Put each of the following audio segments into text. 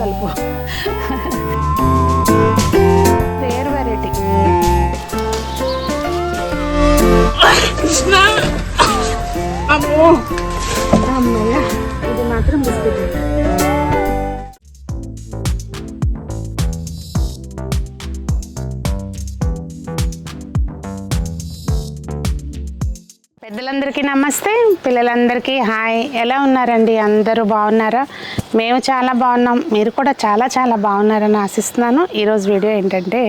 కలుపు. Rare variety. అమ్మయ్య, ఇది మాత్రం బిస్కెట్. పెద్దలందరికీ నమస్తే, పిల్లలందరికీ హాయ్. ఎలా ఉన్నారండి? అందరూ బాగున్నారా? మేము చాలా బాగున్నాం. మీరు కూడా చాలా చాలా బాగున్నారని ఆశిస్తున్నాను. ఈరోజు వీడియో ఏంటంటే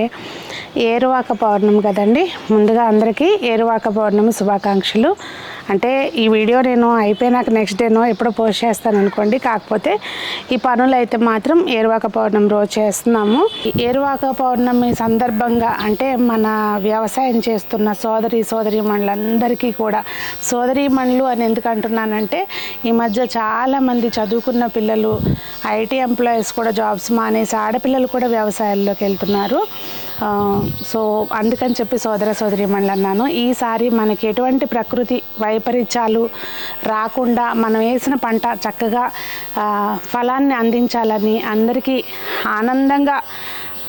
ఏరువాక పౌర్ణమి కదండి. ముందుగా అందరికీ ఏరువాక పౌర్ణమి శుభాకాంక్షలు. అంటే ఈ వీడియో నేను అయిపోయినాక నెక్స్ట్ డేనో ఎప్పుడో పోస్ట్ చేస్తాను అనుకోండి. కాకపోతే ఈ పనులు అయితే మాత్రం ఏరువాక పౌర్ణమి రోజు చేస్తున్నాము. ఏరువాక పౌర్ణమి సందర్భంగా అంటే మన వ్యవసాయం చేస్తున్న సోదరీమణులందరికీ కూడా, సోదరీమణులు అని ఎందుకు అంటున్నానంటే ఈ మధ్య చాలామంది చదువుకున్న పిల్లలు, ఐటీ ఎంప్లాయీస్ కూడా జాబ్స్ మానేసి ఆడపిల్లలు కూడా వ్యవసాయాల్లోకి వెళ్తున్నారు. సో అందుకని చెప్పి సోదరీమణులు అన్నాను. ఈసారి మనకి ఎటువంటి ప్రకృతి వైపరీత్యాలు రాకుండా మనం వేసిన పంట చక్కగా ఫలాన్ని అందించాలని, అందరికీ ఆనందంగా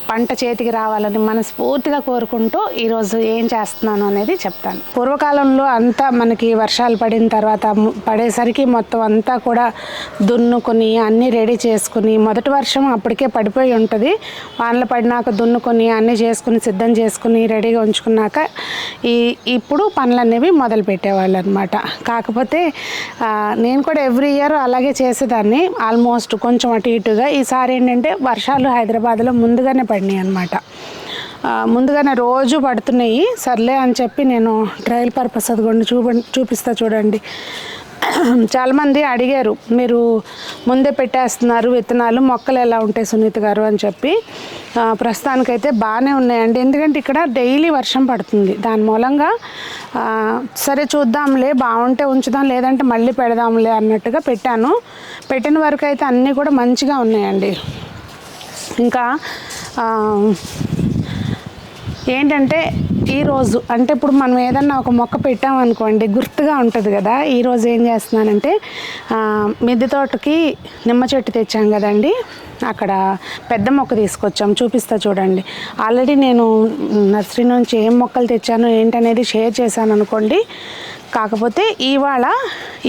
పంట చేతికి రావాలని మనస్ఫూర్తిగా కోరుకుంటూ ఈరోజు ఏం చేస్తున్నాను అనేది చెప్తాను. పూర్వకాలంలో అంతా మనకి వర్షాలు పడిన తర్వాత పడేసరికి మొత్తం అంతా కూడా దున్నుకొని అన్నీ రెడీ చేసుకుని, మొదటి వర్షం అప్పటికే పడిపోయి ఉంటుంది, వానలు పడినాక దున్నుకొని అన్నీ చేసుకుని సిద్ధం చేసుకుని రెడీగా ఉంచుకున్నాక ఇప్పుడు పనులు అనేవి మొదలు పెట్టేవాళ్ళు అనమాట. కాకపోతే నేను కూడా ఎవ్రీ ఇయర్ అలాగే చేసేదాన్ని, ఆల్మోస్ట్ కొంచెం అటు ఇటుగా. ఈసారి ఏంటంటే వర్షాలు హైదరాబాద్లో ముందుగానే పడినాయి అనమాట. ముందుగానే రోజు పడుతున్నాయి. సర్లే అని చెప్పి నేను ట్రయల్ పర్పస్ అదిగోండి చూపిస్తా చూడండి. చాలామంది అడిగారు, మీరు ముందే పెట్టేస్తున్నారు విత్తనాలు, మొక్కలు ఎలా ఉంటాయి సునీత గారు అని చెప్పి. ప్రస్తుతానికైతే బాగానే ఉన్నాయండి. ఎందుకంటే ఇక్కడ డైలీ వర్షం పడుతుంది. దాని మూలంగా సరే చూద్దాంలే, బాగుంటే ఉంచుదాం, లేదంటే మళ్ళీ పెడదాంలే అన్నట్టుగా పెట్టాను. పెట్టిన వరకు అయితే అన్నీ కూడా మంచిగా ఉన్నాయండి. ఇంకా ఏంటంటే ఈరోజు అంటే ఇప్పుడు మనం ఏదన్నా ఒక మొక్క పెట్టామనుకోండి, గుర్తుగా ఉంటుంది కదా. ఈరోజు ఏం చేస్తున్నానంటే మిద్దె తోటకి నిమ్మ చెట్టు తెచ్చాం కదండి, అక్కడ పెద్ద మొక్క తీసుకొచ్చాం, చూపిస్తా చూడండి. ఆల్రెడీ నేను నర్సరీ నుంచి ఏం మొక్కలు తెచ్చానో ఏంటనేది షేర్ చేశాను అనుకోండి. కాకపోతే ఇవాళ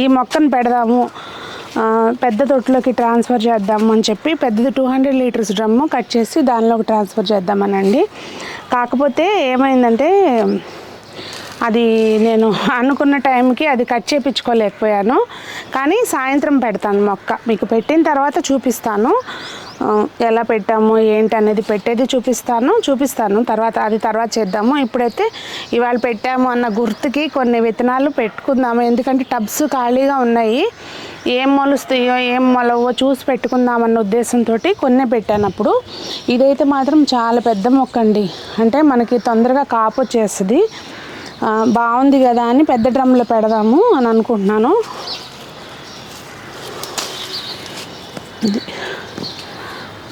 ఈ మొక్కను పెడదాము, పెద్ద తొట్టులోకి ట్రాన్స్ఫర్ చేద్దాము అని చెప్పి పెద్దది 200 లీటర్స్ డ్రమ్ము కట్ చేసి దానిలోకి ట్రాన్స్ఫర్ చేద్దామనండి. కాకపోతే ఏమైందంటే అది నేను అనుకున్న టైంకి అది కట్ చేయించుకోలేకపోయాను. కానీ సాయంత్రం పెడతాను మొక్క, మీకు పెట్టిన తర్వాత చూపిస్తాను ఎలా పెట్టాము ఏంటి అనేది. పెట్టేది చూపిస్తాను తర్వాత చేద్దాము. ఇప్పుడైతే ఇవాళ పెట్టాము అన్న గుర్తుకి కొన్ని విత్తనాలు పెట్టుకుందాము. ఎందుకంటే టబ్స్ ఖాళీగా ఉన్నాయి, ఏం మొలుస్తాయో ఏం మొలవో చూసి పెట్టుకుందామన్న ఉద్దేశంతో కొన్ని పెట్టాను. అప్పుడు ఇదైతే మాత్రం చాలా పెద్ద మొక్క అండి, అంటే మనకి తొందరగా కాపు వచ్చేస్తుంది. బాగుంది కదా అని పెద్ద డ్రమ్లో పెడదాము అని అనుకుంటున్నాను.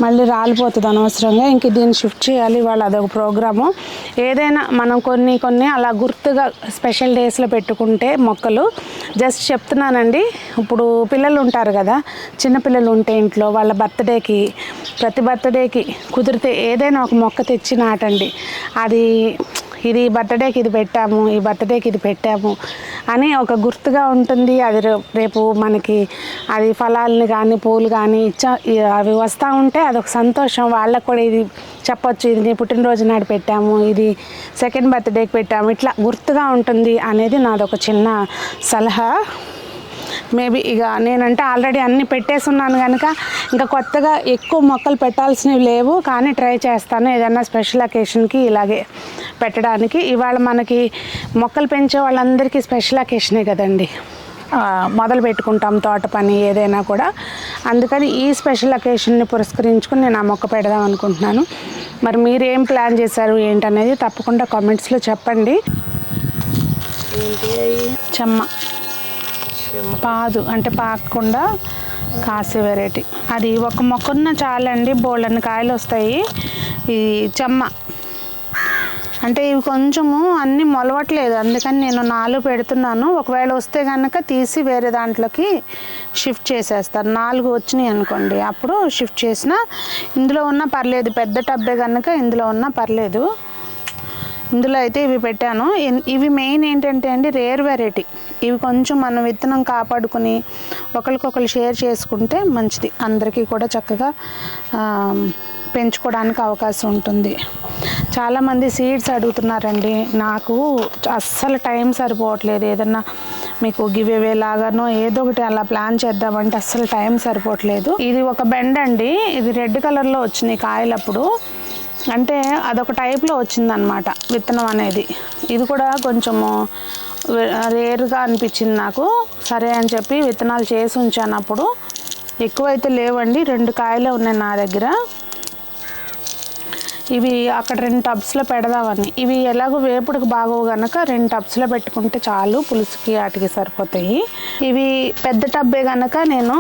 మళ్ళీ రాలిపోతుంది అనవసరంగా, ఇంక దీన్ని షిఫ్ట్ చేయాలి. వాళ్ళు అదొక ప్రోగ్రాము. ఏదైనా మనం కొన్ని అలా గుర్తుగా స్పెషల్ డేస్లో పెట్టుకుంటే మొక్కలు, జస్ట్ చెప్తున్నానండి. ఇప్పుడు పిల్లలు ఉంటారు కదా, చిన్నపిల్లలు ఉంటే ఇంట్లో వాళ్ళ ప్రతి బర్త్డేకి కుదిరితే ఏదైనా ఒక మొక్క తెచ్చి నాటండి. అది ఇది బర్త్డేకి ఇది పెట్టాము, ఈ బర్త్డేకి ఇది పెట్టాము అని ఒక గుర్తుగా ఉంటుంది. అది రేపు మనకి అది ఫలాలని కానీ పూలు కానీ అవి వస్తూ ఉంటే అదొక సంతోషం. వాళ్ళకు కూడా ఇది చెప్పొచ్చు, ఇది నీ పుట్టినరోజు నాడు పెట్టాము, ఇది సెకండ్ బర్త్డేకి పెట్టాము, ఇట్లా గుర్తుగా ఉంటుంది అనేది నాదొక చిన్న సలహా. మేబీ ఇక నేనంటే ఆల్రెడీ అన్నీ పెట్టేసి ఉన్నాను కనుక ఇంకా కొత్తగా ఎక్కువ మొక్కలు పెట్టాల్సినవి లేవు. కానీ ట్రై చేస్తాను ఏదైనా స్పెషల్ అకేషన్కి ఇలాగే పెట్టడానికి. ఇవాళ మనకి మొక్కలు పెంచే వాళ్ళందరికీ స్పెషల్ అకేషనే కదండి, మొదలు పెట్టుకుంటాం తోట పని ఏదైనా కూడా. అందుకని ఈ స్పెషల్ అకేషన్ని పురస్కరించుకుని నేను ఆ మొక్క పెడదాం అనుకుంటున్నాను. మరి మీరు ఏం ప్లాన్ చేశారు ఏంటనేది తప్పకుండా కామెంట్స్లో చెప్పండి. చెమ్మ పాదు అంటే పాకకుండా కాసే వెరైటీ, అది ఒక మొక్కన్న చాలండి, బోళ్ళని కాయలు వస్తాయి. ఈ చెమ్మ అంటే ఇవి కొంచెము అన్నీ మొలవట్లేదు, అందుకని నేను 4 పెడుతున్నాను. ఒకవేళ వస్తే కనుక తీసి వేరే దాంట్లోకి షిఫ్ట్ చేసేస్తాను. 4 వచ్చినాయి అనుకోండి, అప్పుడు షిఫ్ట్ చేసిన ఇందులో ఉన్నా పర్లేదు. పెద్ద టబ్బే కనుక ఇందులో ఉన్నా పర్లేదు. ఇందులో అయితే ఇవి పెట్టాను. ఇవి మెయిన్ ఏంటంటే అండి, రేర్ వెరైటీ. ఇవి కొంచెం మనం విత్తనం కాపాడుకుని ఒకరికొకరు షేర్ చేసుకుంటే మంచిది, అందరికీ కూడా చక్కగా పెంచుకోవడానికి అవకాశం ఉంటుంది. చాలామంది సీడ్స్ అడుగుతున్నారండి. నాకు అస్సలు టైం సరిపోవట్లేదు. ఏదన్నా మీకు గివ్ అవే లాగానో ఏదో ఒకటి అలా ప్లాన్ చేద్దామంటే అస్సలు టైం సరిపోవట్లేదు. ఇది ఒక బెండ్ అండి, ఇది రెడ్ కలర్లో వచ్చినాయి కాయలు. అప్పుడు అంటే అదొక టైప్లో వచ్చిందనమాట విత్తనం అనేది. ఇది కూడా కొంచెము రేర్గా అనిపించింది నాకు. సరే అని చెప్పి విత్తనాలు చేసి ఉంచాను. అప్పుడు ఎక్కువైతే లేవండి, 2 కాయలే ఉన్నాయి నా దగ్గర. ఇవి అక్కడ 2 టబ్స్లో పెడదామని. ఇవి ఎలాగో వేపుడికి బాగోవు కనుక 2 టబ్స్లో పెట్టుకుంటే చాలు, పులుసుకి వాటికి సరిపోతాయి. ఇవి పెద్ద టబ్బే కనుక నేను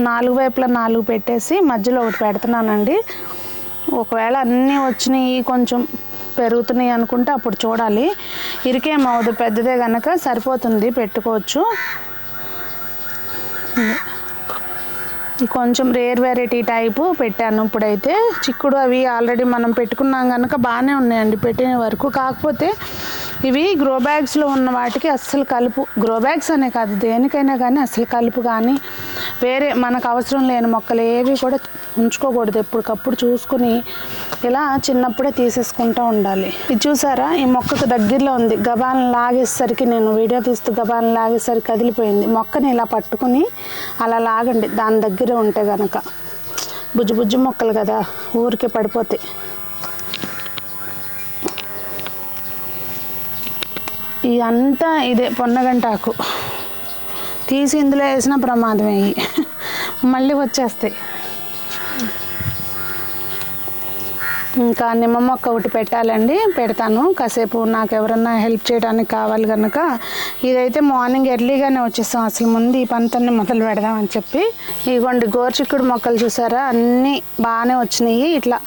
4 వైపులా 4 పెట్టేసి మధ్యలో ఒకటి పెడుతున్నానండి. ఒకవేళ అన్నీ వచ్చినాయి కొంచెం పెరుగుతున్నాయి అనుకుంటే అప్పుడు చూడాలి. ఇరికేమవుదు, పెద్దదే కనుక సరిపోతుంది, పెట్టుకోవచ్చు. కొంచెం రేర్ వెరైటీ టైపు పెట్టాను. ఇప్పుడైతే చిక్కుడు అవి ఆల్రెడీ మనం పెట్టుకున్నాం కనుక బాగానే ఉన్నాయండి పెట్టిన వరకు. కాకపోతే ఇవి గ్రో బ్యాగ్స్లో ఉన్న వాటికి అస్సలు కలుపు, గ్రో బ్యాగ్స్ అనే కాదు దేనికైనా కానీ అస్సలు కలుపు కానీ వేరే మనకు అవసరం లేని మొక్కలు ఏవి కూడా ఉంచుకోకూడదు. ఎప్పటికప్పుడు చూసుకుని ఇలా చిన్నప్పుడే తీసేసుకుంటూ ఉండాలి. ఇది చూసారా, ఈ మొక్కకు దగ్గరలో ఉంది. గబాలను లాగేసరికి, నేను వీడియో తీస్తూ గబాలను లాగేసరికి కదిలిపోయింది. మొక్కని ఇలా పట్టుకుని అలా లాగండి, దాని దగ్గర ఉంటే కనుక. బుజ్జి మొక్కలు కదా, ఊరికే పడిపోతాయి. ఇదంతా ఇదే పొన్నగంటాకు తీసి ఇందులో వేసిన ప్రమాదం అయ్యి మళ్ళీ వచ్చేస్తాయి. ఇంకా నిమ్మ మొక్క ఒకటి పెట్టాలండి, పెడతాను కాసేపు. నాకు ఎవరన్నా హెల్ప్ చేయడానికి కావాలి కనుక. ఇదైతే మార్నింగ్ ఎర్లీగానే వచ్చేస్తాం, అసలు ముందు ఈ పనితోనే మొదలు పెడదామని చెప్పి. ఇదిగోండి గోరుచిక్కుడు మొక్కలు చూసారా, అన్నీ బాగానే వచ్చినాయి. ఇట్లా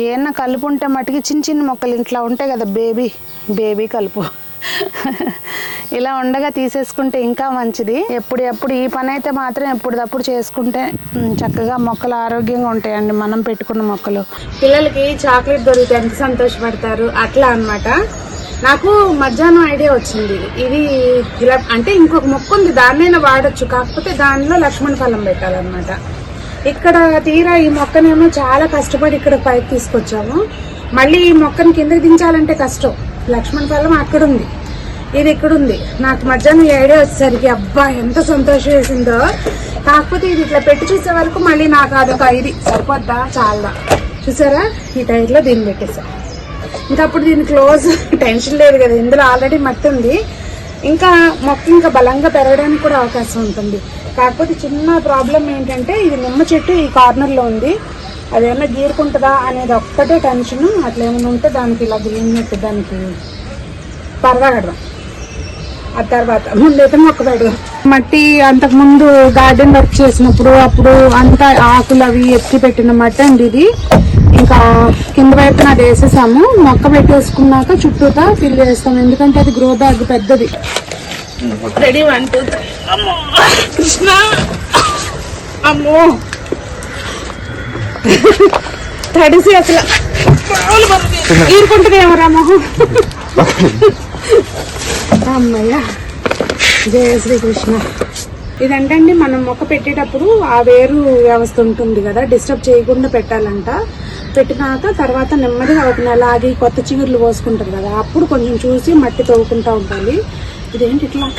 ఏమన్నా కలుపు ఉంటే మటుకి చిన్న మొక్కలు ఇట్లా ఉంటాయి కదా, బేబీ కలుపు ఇలా ఉండగా తీసేసుకుంటే ఇంకా మంచిది. ఎప్పుడు ఈ పని అయితే మాత్రం ఎప్పుడప్పుడు చేసుకుంటే చక్కగా మొక్కలు ఆరోగ్యంగా ఉంటాయండి. మనం పెట్టుకున్న మొక్కలు. పిల్లలకి చాక్లెట్ దొరికితే ఎంత సంతోషపడతారు, అట్లా అన్నమాట. నాకు మధ్యాహ్నం ఐడియా వచ్చింది. ఇది ఇలా అంటే ఇంకొక మొక్క ఉంది, దాన్నైనా వాడచ్చు, కాకపోతే దానిలో లక్ష్మణ ఫలం పెట్టాలన్నమాట. ఇక్కడ తీరా ఈ మొక్కనేమో చాలా కష్టపడి ఇక్కడ పైకి తీసుకొచ్చాము. మళ్ళీ ఈ మొక్కని కిందకి దించాలంటే కష్టం. లక్ష్మణ ఫలం అక్కడ ఉంది, ఇది ఇక్కడ ఉంది. నాకు మధ్యాహ్నం ఐడియా వచ్చేసరికి అబ్బా ఎంత సంతోషం వేసిందో. కాకపోతే ఇది ఇట్లా పెట్టి చూసే వరకు మళ్ళీ నాకు అదొక ఇది సరిపోద్దా చాలా. చూసారా, ఈ టైర్లో దీన్ని పెట్టేసా. ఇంకా అప్పుడు దీన్ని క్లోజ్, టెన్షన్ లేదు కదా, ఇందులో ఆల్రెడీ మట్టి ఉంది. ఇంకా మొక్క ఇంకా బలంగా పెరగడానికి కూడా అవకాశం ఉంటుంది. కాకపోతే చిన్న ప్రాబ్లం ఏంటంటే, ఇది నిమ్మ చెట్టు ఈ కార్నర్లో ఉంది. అదేమన్నా గీరుకుంటుందా అనేది ఒక్కటే టెన్షన్. అట్లా ఏమైనా ఉంటే దానికి ఇలా గీరినట్టు దానికి పరదా కడదాం. ఆ తర్వాత ముందైతే మొక్క పెడదాం. మట్టి అంతకుముందు గార్డెన్ వర్క్ చేసినప్పుడు అప్పుడు అంతా ఆకులు అవి ఎత్తి పెట్టిన మట్టి అండి ఇది. ఇంకా కింద వైపున అది వేసేసాము. మొక్క పెట్టేసుకున్నాక చుట్టూతా ఫిల్ చేస్తాం, ఎందుకంటే అది గ్రో బ్యాగ్ పెద్దది. రెడీ 1 2 3. అమ్మో కృష్ణ, అమ్మో తడిసి అసలు ఈరుకుంటుందేమో మొహం. అమ్మయ్య, జయ శ్రీకృష్ణ. ఇదంటండి మనం మొక్క పెట్టేటప్పుడు ఆ వేరు వ్యవస్థ ఉంటుంది కదా, డిస్టర్బ్ చేయకుండా పెట్టాలంట. పెట్టినాక తర్వాత నెమ్మదిగా ఒక నెల ఆగి కొత్త చిగుర్లు పోసుకుంటారు కదా, అప్పుడు కొంచెం చూసి మట్టి తవ్వుకుంటూ ఉండాలి. ఇదేంటి ఇట్లా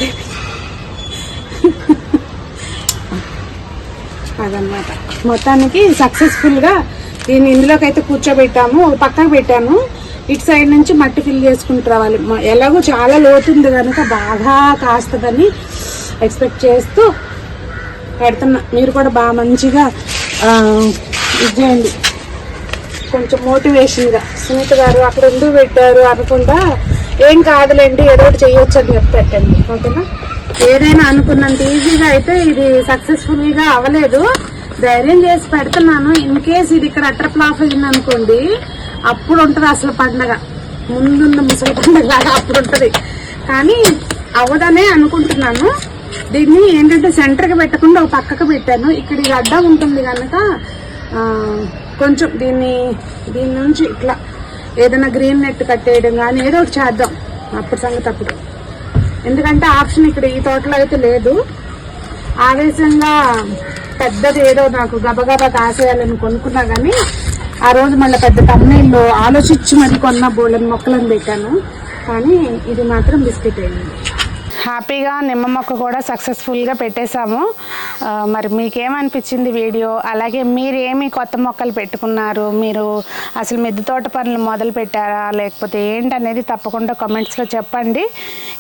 అదనమాట. మొత్తానికి సక్సెస్ఫుల్గా దీన్ని ఇందులోకి అయితే కూర్చోబెట్టాము. ఒక పక్కన పెట్టాను, ఇటు సైడ్ నుంచి మట్టి ఫిల్ చేసుకుంటూ రావాలి. ఎలాగో చాలా లోతుంది కనుక బాగా కాస్తుందని ఎక్స్పెక్ట్ చేస్తూ పెడుతున్నా. మీరు కూడా బాగా మంచిగా ఇది చేయండి, కొంచెం మోటివేషన్గా. సునీత గారు అక్కడ ఎందుకు పెట్టారు అనకుండా, ఏం కాదులేండి ఏదో ఒకటి చేయొచ్చు అని చెప్పి పెట్టండి, ఓకేనా. ఏదైనా అనుకున్నంత ఈజీగా అయితే ఇది సక్సెస్ఫుల్గా అవ్వలేదు. ధైర్యం చేసి పెడుతున్నాను. ఇన్ కేస్ ఇది ఇక్కడ అట్టర్ ఫ్లాప్ అయింది అనుకోండి, అప్పుడు ఉంటుంది అసలు పండగ, ముందున్న ముసలి పండగ లాగా అప్పుడు ఉంటుంది. కానీ అవదనే అనుకుంటున్నాను. దీన్ని ఏంటంటే సెంటర్కి పెట్టకుండా ఒక పక్కకు పెట్టాను. ఇక్కడ ఈ అడ్డ ఉంటుంది కనుక కొంచెం దీని నుంచి ఇట్లా ఏదైనా గ్రీన్ నెట్ కట్టేయడం కానీ ఏదో ఒకటి చేద్దాం అప్పుడు సంగతి అప్పుడు. ఎందుకంటే ఆప్షన్ ఇక్కడ ఈ తోటలో అయితే లేదు. ఆవేశంగా పెద్దది ఏదో నాకు గబగబా కాసేయాలని కొనుక్కున్నా కానీ ఆ రోజు మళ్ళీ పెద్ద తమ్ముళ్ళు ఆలోచించి మరి కొన్న బోళ్ళని మొక్కలను పెట్టాను. కానీ ఇది మాత్రం బిస్కెట్ అయింది. హ్యాపీగా నిమ్మ మొక్క కూడా సక్సెస్ఫుల్గా పెట్టేశాము. మరి మీకేమనిపించింది వీడియో? అలాగే మీరు ఏమి కొత్త మొక్కలు పెట్టుకున్నారు, మీరు అసలు మిద్దె తోట పనులు మొదలు పెట్టారా లేకపోతే ఏంటనేది తప్పకుండా కామెంట్స్లో చెప్పండి.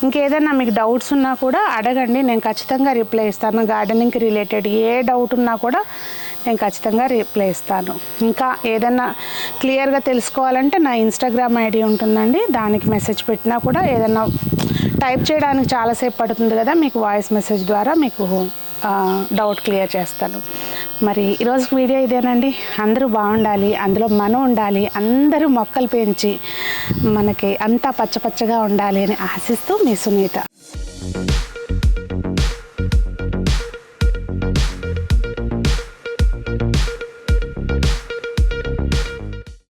ఇంకేదైనా మీకు డౌట్స్ ఉన్నా కూడా అడగండి, నేను ఖచ్చితంగా రిప్లై ఇస్తాను. గార్డెనింగ్కి రిలేటెడ్ ఏ డౌట్ ఉన్నా కూడా నేను ఖచ్చితంగా రిప్లై ఇస్తాను. ఇంకా ఏదైనా క్లియర్గా తెలుసుకోవాలంటే నా ఇన్స్టాగ్రామ్ ఐడి ఉంటుందండి, దానికి మెసేజ్ పెట్టినా కూడా ఏదైనా టైప్ చేయడానికి చాలాసేపు పడుతుంది కదా, మీకు వాయిస్ మెసేజ్ ద్వారా మీకు డౌట్ క్లియర్ చేస్తాను. మరి ఈరోజు వీడియో ఇదేనండి. అందరూ బాగుండాలి, అందులో మనం ఉండాలి, అందరూ మొక్కలు పెంచి మనకి అంతా పచ్చపచ్చగా ఉండాలి అని ఆశిస్తూ మీ సునీత.